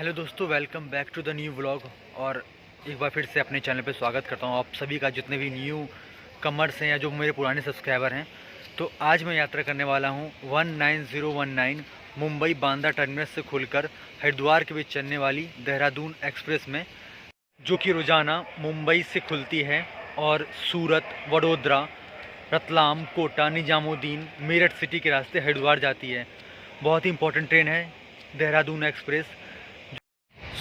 Hello दोस्तों, welcome back to the new vlog. और एक बार फिर से अपने चैनल पे स्वागत करता हूँ आप सभी का, जितने भी न्यू कमर्स हैं या जो मेरे पुराने सब्सक्राइबर हैं। तो आज मैं यात्रा करने वाला हूँ 19019 मुंबई बांद्रा टर्मिनस से खुलकर हरिद्वार के बीच चलने वाली देहरादून एक्सप्रेस में, जो कि रोज़ाना मुंबई से खुलती है और सूरत, वडोदरा, रतलाम, कोटा, निजामुद्दीन, मेरठ सिटी के रास्ते हरिद्वार जाती है। बहुत ही इंपॉर्टेंट ट्रेन है देहरादून एक्सप्रेस।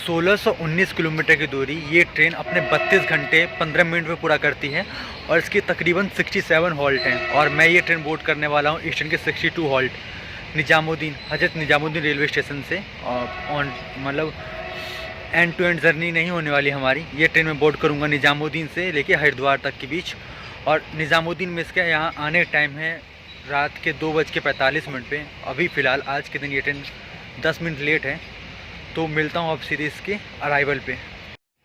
1619 किलोमीटर की दूरी ये ट्रेन अपने 32 घंटे 15 मिनट में पूरा करती है और इसकी तकरीबन 67 हॉल्ट हैं। और मैं ये ट्रेन बोर्ड करने वाला हूँ ईस्टर्न के 62 halt Nizamuddin, Hazrat Nizamuddin railway station से। ऑन मतलब एंड टू एंड जर्नी नहीं होने वाली हमारी। ये ट्रेन मैं बोर्ड करूँगा निजामुद्दीन से लेके हरिद्वार तक के बीच। और निजामुद्दीन में इसका यहाँ आने का टाइम है रात के 2:45 पे। अभी फ़िलहाल आज के दिन ये ट्रेन 10 मिनट लेट है। तो मिलता हूँ अब सीधे इसके अराइवल पे।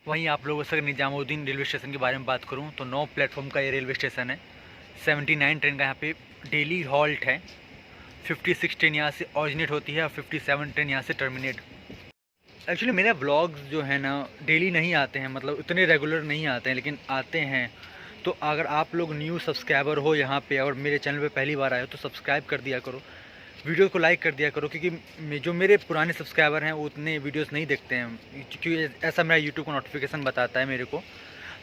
वहीं आप लोगों से निजामुद्दीन रेलवे स्टेशन के बारे में बात करूँ तो 9 प्लेटफॉर्म का ये रेलवे स्टेशन है। 79 ट्रेन का यहाँ पे डेली हॉल्ट है। 56 ट्रेन यहाँ से ऑरिजिनेट होती है और 57 ट्रेन यहाँ से टर्मिनेट। एक्चुअली मेरे ब्लॉग्स जो है ना डेली नहीं आते हैं, मतलब इतने रेगुलर नहीं आते हैं, लेकिन आते हैं। तो अगर आप लोग न्यू सब्सक्राइबर हो यहाँ पे और मेरे चैनल पे पहली बार आए हो तो सब्सक्राइब कर दिया करो, वीडियो को लाइक कर दिया करो, क्योंकि जो मेरे पुराने सब्सक्राइबर हैं वो उतने वीडियोस नहीं देखते हैं, क्योंकि ऐसा मेरा यूट्यूब को नोटिफिकेशन बताता है मेरे को।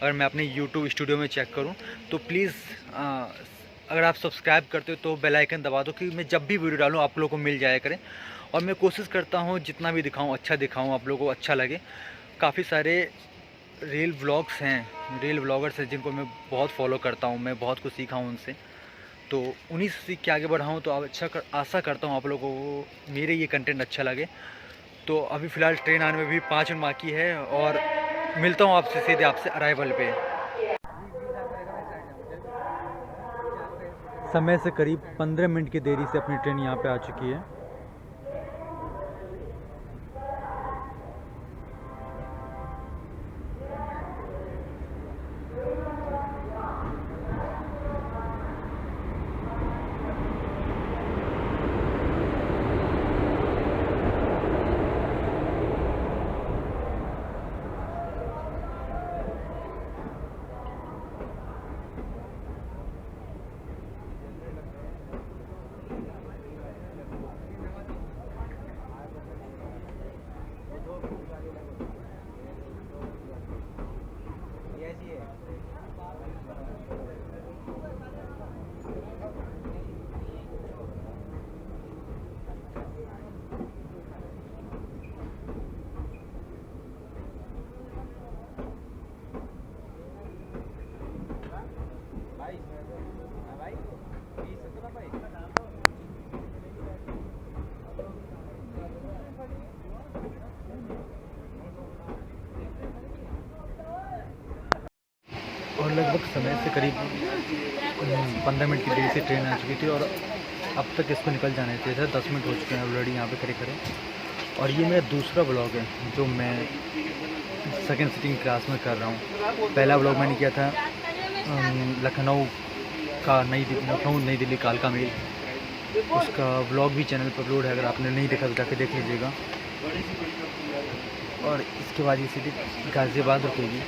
अगर मैं अपने यूट्यूब स्टूडियो में चेक करूं तो प्लीज़ अगर आप सब्सक्राइब करते हो तो बेल आइकन दबा दो, क्योंकि मैं जब भी वीडियो डालूँ आप लोगों को मिल जाया करें। और मैं कोशिश करता हूँ जितना भी दिखाऊँ अच्छा दिखाऊँ, आप लोगों को अच्छा लगे। काफ़ी सारे रेल व्लॉग्स हैं, रेल व्लॉगर्स हैं जिनको मैं बहुत फॉलो करता हूँ, मैं बहुत कुछ सीखा हूँ उनसे। तो उन्हीं से सीख के आगे बढ़ा हूँ। तो अब आशा करता हूँ आप लोगों को मेरे ये कंटेंट अच्छा लगे। तो अभी फ़िलहाल ट्रेन आने में भी 5 मिनट बाकी है और मिलता हूँ आपसे सीधे आपसे अराइवल पे। समय से करीब 15 मिनट की देरी से अपनी ट्रेन यहाँ पे आ चुकी है। और लगभग समय से करीब 15 मिनट की देरी से ट्रेन आ चुकी थी और अब तक इसको निकल जाने थे। 10 मिनट हो चुके हैं ऑलरेडी यहाँ पे खड़े खड़े। और ये मेरा दूसरा ब्लॉग है जो मैं सेकंड सिटिंग क्लास में कर रहा हूँ। पहला ब्लॉग मैंने किया था लखनऊ नई दिल्ली कालका मेल। उसका ब्लॉग भी चैनल पर अपलोड है, अगर आपने नहीं देखा तो जाके देख लीजिएगा। और इसके बाद ये सीधे गाज़ियाबाद रुकेगी।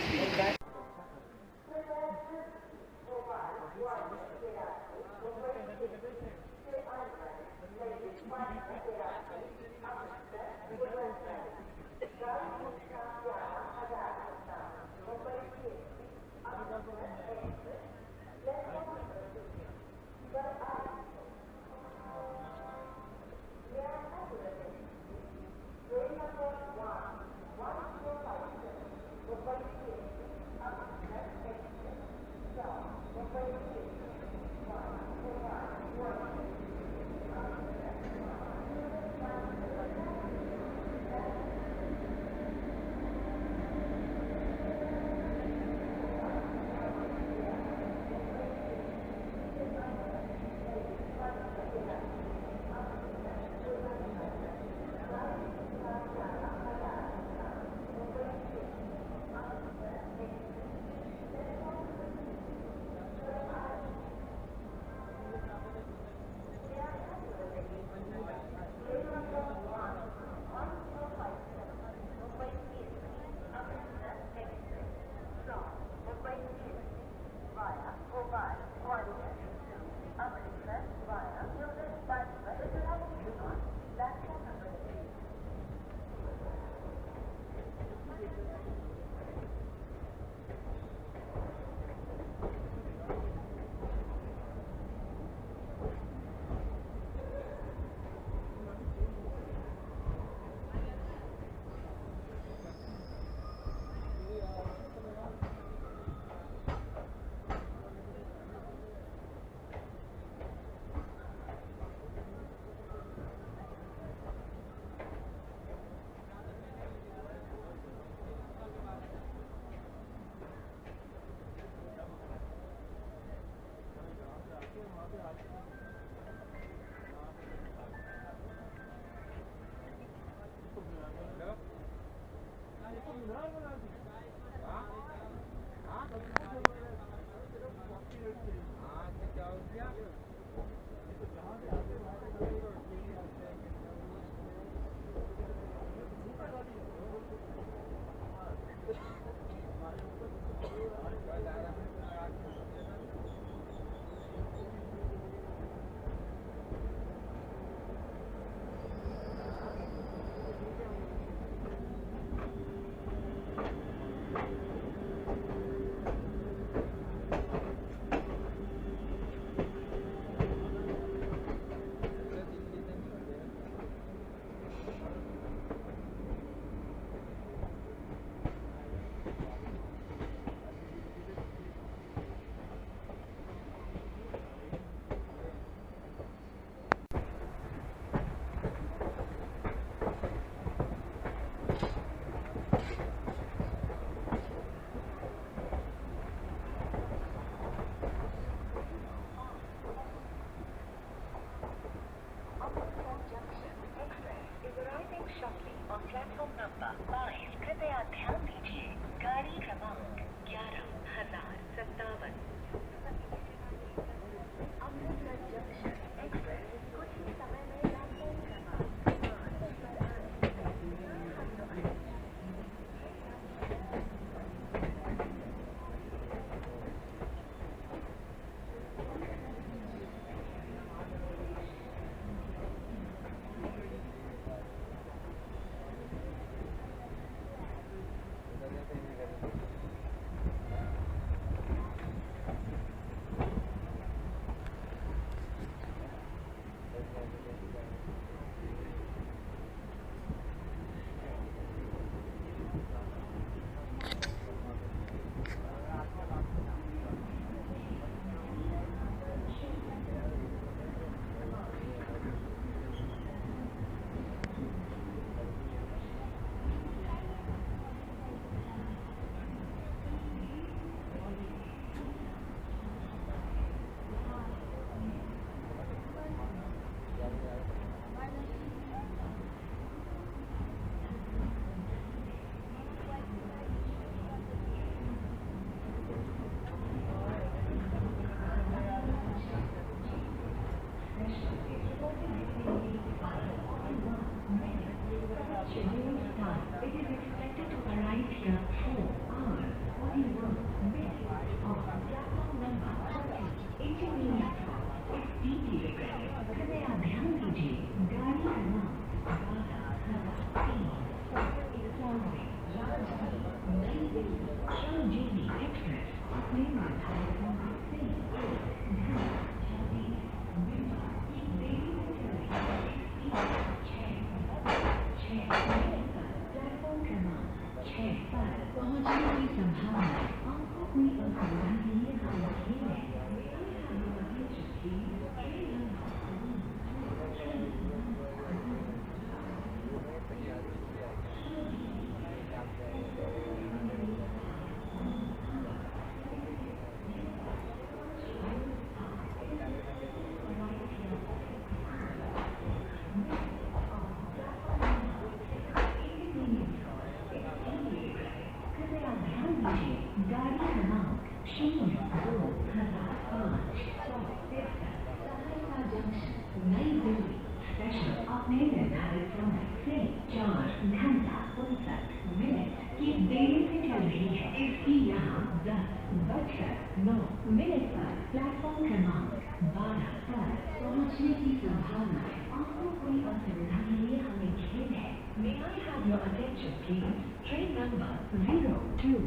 9 मिनट पर प्लेटफॉर्म क्रमांक 12 पर पहुंचने की संभावना है। आपको कोई असुविधा के लिए हमें खेद है। May I have your attention please? Train number 0256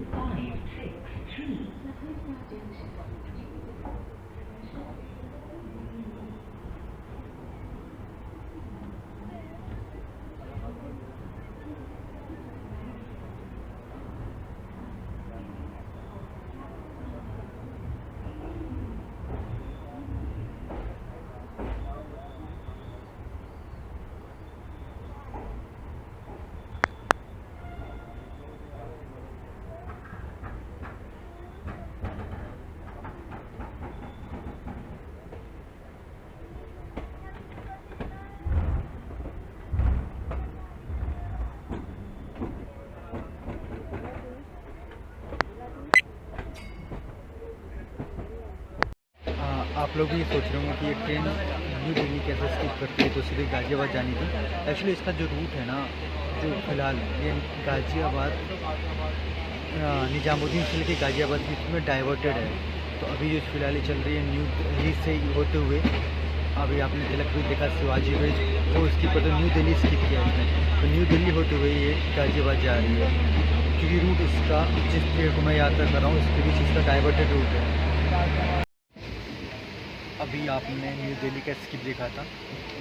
आप लोग भी सोच रहे होंगे कि ये ट्रेन न्यू दिल्ली कैसे स्किप करती है तो सीधे गाज़ियाबाद जानी थी। एक्चुअली इसका जो रूट है ना, जो फ़िलहाल ये गाज़ियाबाद निजामुद्दीन से लेकर गाज़ियाबाद के बीच में डाइवर्टेड है। तो अभी जो फ़िलहाल चल रही है न्यू दिल्ली से होते हुए, अभी आपने तिलक ब्रिज देखा, शिवाजी ब्रिज, तो इसकी पर न्यू दिल्ली स्किप किया इसने। तो न्यू दिल्ली होते हुए ये गाज़ियाबाद जा रही है, क्योंकि रूट इसका जिस ट्रेन को मैं यात्रा कर रहा हूँ इसके बीच इसका डाइवर्टेड रूट है। अभी आपने न्यू दिल्ली का स्किप देखा था,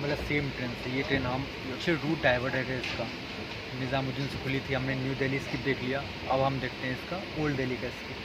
मतलब सेम ट्रेन से ये ट्रेन हम एक्चुअली रूट डाइवर्ट है इसका। निज़ामुद्दीन से खुली थी, हमने न्यू दिल्ली स्किप देख लिया। अब हम देखते हैं इसका ओल्ड दिल्ली का स्किप।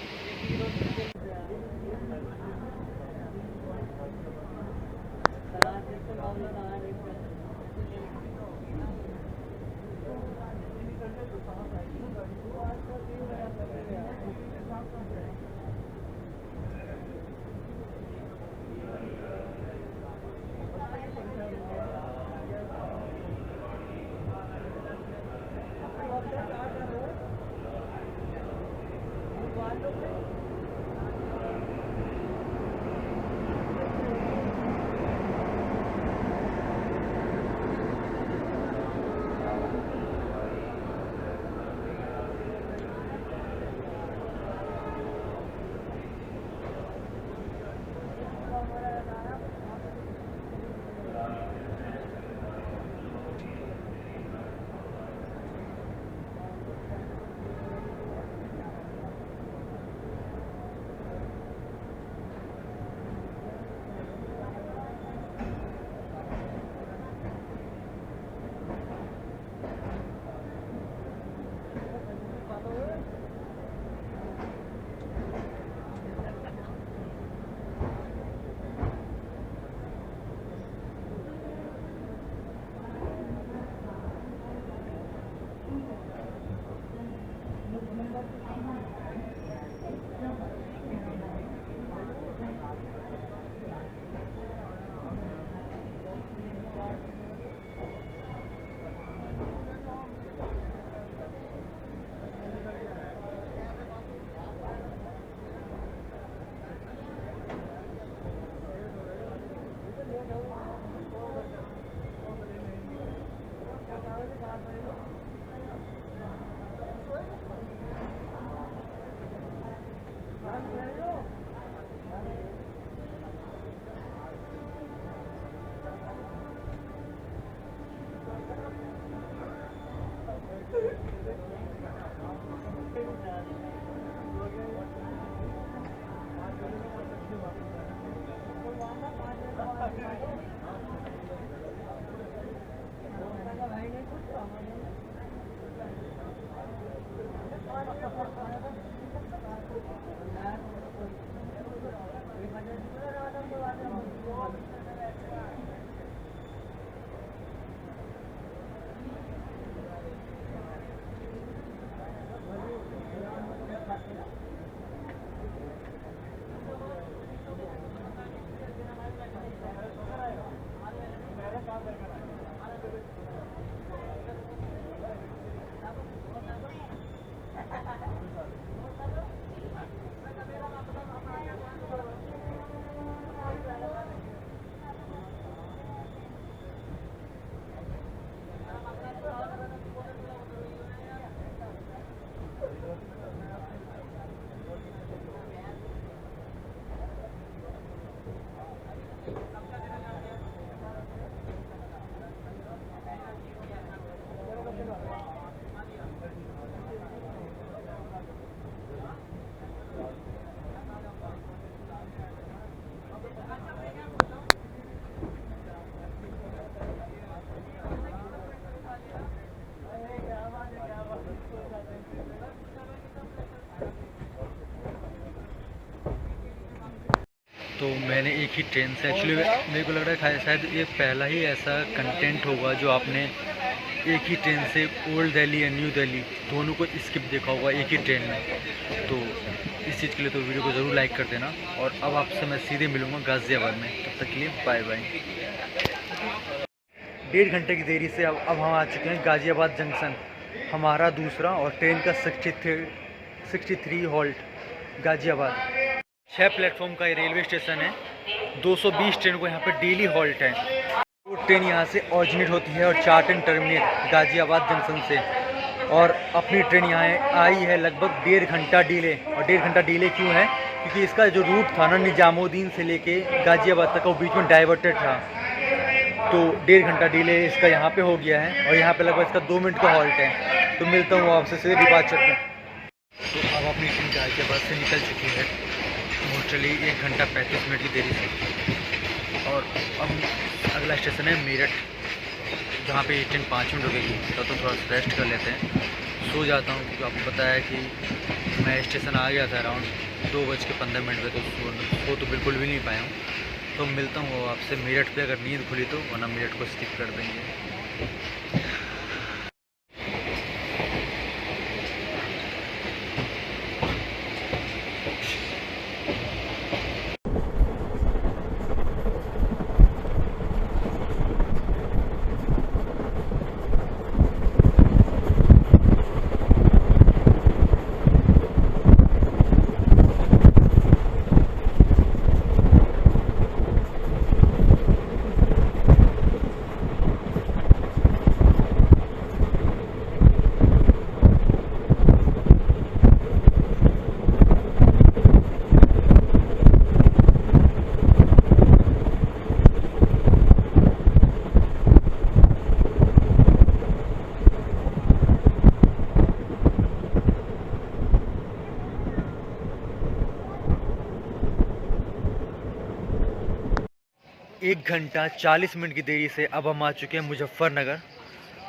मैंने एक ही ट्रेन से एक्चुअली मेरे को लग रहा है शायद ये पहला ही ऐसा कंटेंट होगा जो आपने एक ही ट्रेन से ओल्ड दिल्ली या न्यू दिल्ली दोनों को स्किप देखा होगा एक ही ट्रेन में। तो इस चीज़ के लिए तो वीडियो को ज़रूर लाइक कर देना। और अब आपसे मैं सीधे मिलूँगा गाज़ियाबाद में, तब तक के लिए बाय बाय। 1.5 घंटे की देरी से अब हम आ चुके हैं गाज़ियाबाद जंक्शन, हमारा दूसरा और ट्रेन का 63 हॉल्ट गाज़ियाबाद। 6 प्लेटफॉर्म का ये रेलवे स्टेशन है। 220 ट्रेन को यहाँ पे डेली हॉल्ट है। वो ट्रेन यहाँ से ऑरिजिनेट होती है और 4 ट्रेन टर्मिनेट गाज़ियाबाद जंक्शन से। और अपनी ट्रेन यहाँ आई है लगभग 1.5 घंटा डिले। और 1.5 घंटा डिले क्यों है? क्योंकि इसका जो रूट था ना निजामुद्दीन से लेके गाज़ियाबाद तक, वो बीच में डाइवर्टेड था, तो 1.5 घंटा डिले इसका यहाँ पे हो गया है। और यहाँ पे लगभग इसका 2 मिनट का हॉल्ट है। तो मिलता हूँ आपसे सीधे डिपार्चर पे। तो अब अपनी ट्रेन गाज़ियाबाद से निकल चुकी है मोस्टली 1 घंटा 35 मिनट की देरी से। और अब अगला स्टेशन है मेरठ, जहाँ पे ये ट्रेन 5 मिनट रुकेगी। तो थोड़ा रेस्ट कर लेते हैं, सो जाता हूँ, क्योंकि आपको पता है कि मैं स्टेशन आ गया था अराउंड 2:15 पे। तो सो तो बिल्कुल भी नहीं पाया हूँ। तो मिलता हूँ आपसे मेरठ पे, अगर नींद खुली तो, वरना मेरठ को स्किप कर देंगे। एक घंटा 40 मिनट की देरी से अब हम आ चुके हैं मुजफ्फरनगर।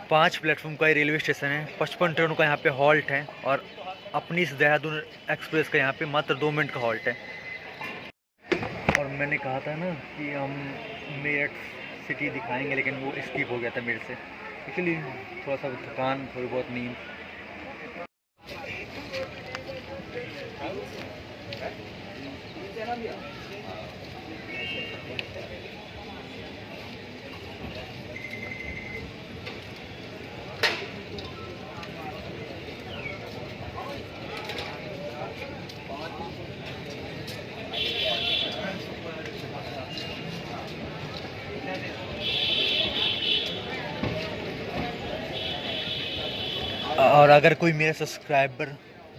5 प्लेटफॉर्म का ये रेलवे स्टेशन है। 55 ट्रेनों का यहाँ पे हॉल्ट है। और अपनी इस देहरादून एक्सप्रेस का यहाँ पे मात्र 2 मिनट का हॉल्ट है। और मैंने कहा था ना कि हम मेरठ सिटी दिखाएंगे, लेकिन वो स्किप हो गया था मेरे से, इसलिए थोड़ा सा थकान, थोड़ी बहुत नींद। और अगर कोई मेरा सब्सक्राइबर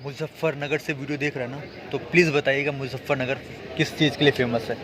मुजफ्फरनगर से वीडियो देख रहा है ना, तो प्लीज़ बताइएगा मुजफ्फरनगर किस चीज़ के लिए फेमस है।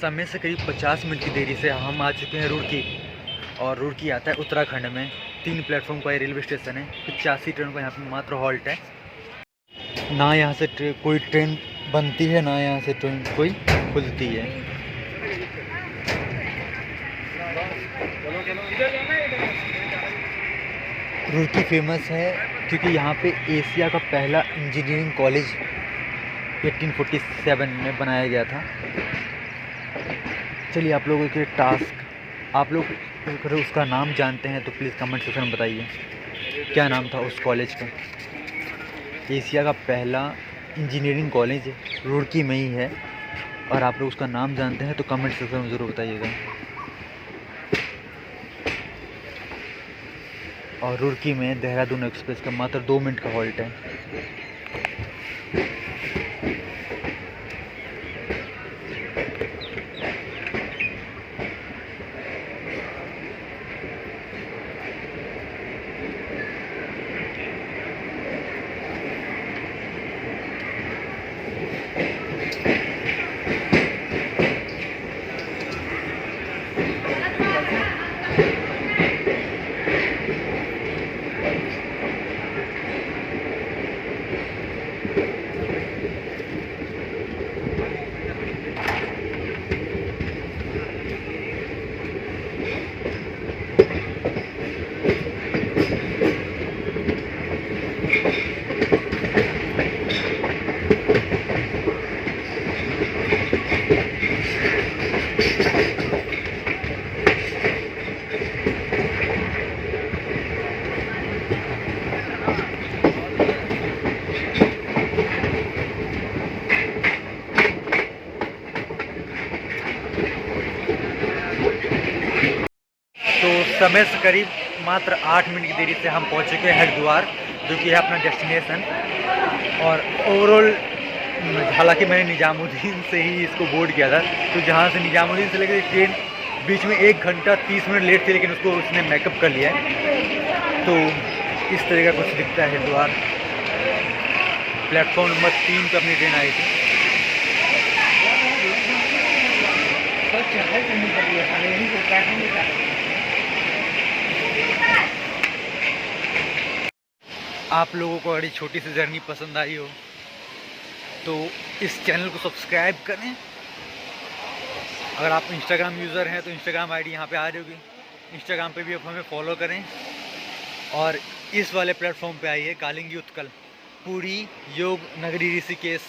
समय से करीब 50 मिनट की देरी से हम आ चुके हैं रुड़की, और रुड़की आता है उत्तराखंड में। 3 प्लेटफॉर्म का ये रेलवे स्टेशन है। 85 ट्रेन का यहाँ पे मात्र हॉल्ट है। ना यहाँ से कोई ट्रेन बनती है, ना यहाँ से ट्रेन कोई खुलती है। रुड़की फेमस है क्योंकि यहाँ पे एशिया का पहला इंजीनियरिंग कॉलेज 1847 में बनाया गया था। चलिए आप लोगों के टास्क, आप लोग अगर उसका नाम जानते हैं तो प्लीज़ कमेंट सेक्शन में बताइए क्या नाम था उस कॉलेज का। एशिया का पहला इंजीनियरिंग कॉलेज रुड़की में ही है, और आप लोग उसका नाम जानते हैं तो कमेंट सेक्शन में ज़रूर बताइएगा। और रुड़की में देहरादून एक्सप्रेस का मात्र 2 मिनट का हॉल्ट है। तो समय से करीब मात्र 8 मिनट की देरी से हम पहुंच चुके हैं हरिद्वार, जो कि है अपना डेस्टिनेशन। और ओवरऑल हालांकि मैंने निजामुद्दीन से ही इसको बोर्ड किया था, तो जहां से निजामुद्दीन से लेकर ट्रेन बीच में 1 घंटा 30 मिनट लेट थी, लेकिन उसको उसने मेकअप कर लिया है। तो इस तरह का कुछ दिखता है हरिद्वार। प्लेटफॉर्म नंबर 3 पर अपनी ट्रेन आई थी। आप लोगों को अगर छोटी सी जर्नी पसंद आई हो तो इस चैनल को सब्सक्राइब करें। अगर आप इंस्टाग्राम यूज़र हैं तो इंस्टाग्राम आईडी यहाँ पे आ रही होगी, इंस्टाग्राम पे भी आप हमें फॉलो करें। और इस वाले प्लेटफॉर्म पे आइए, कालिंदी उत्कल, पुरी योग नगरी ऋषिकेश।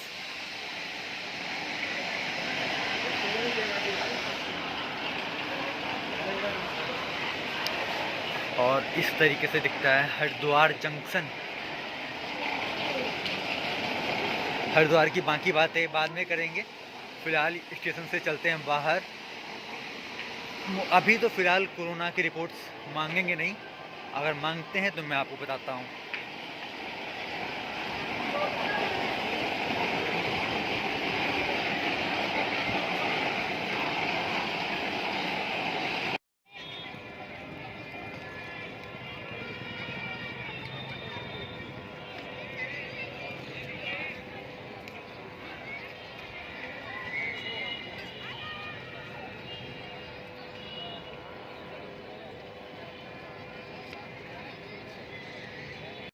और इस तरीके से दिखता है हरिद्वार जंक्शन। हरिद्वार की बाकी बातें बाद में करेंगे, फ़िलहाल स्टेशन से चलते हैं बाहर। अभी तो फ़िलहाल कोरोना की रिपोर्ट्स मांगेंगे नहीं, अगर मांगते हैं तो मैं आपको बताता हूँ।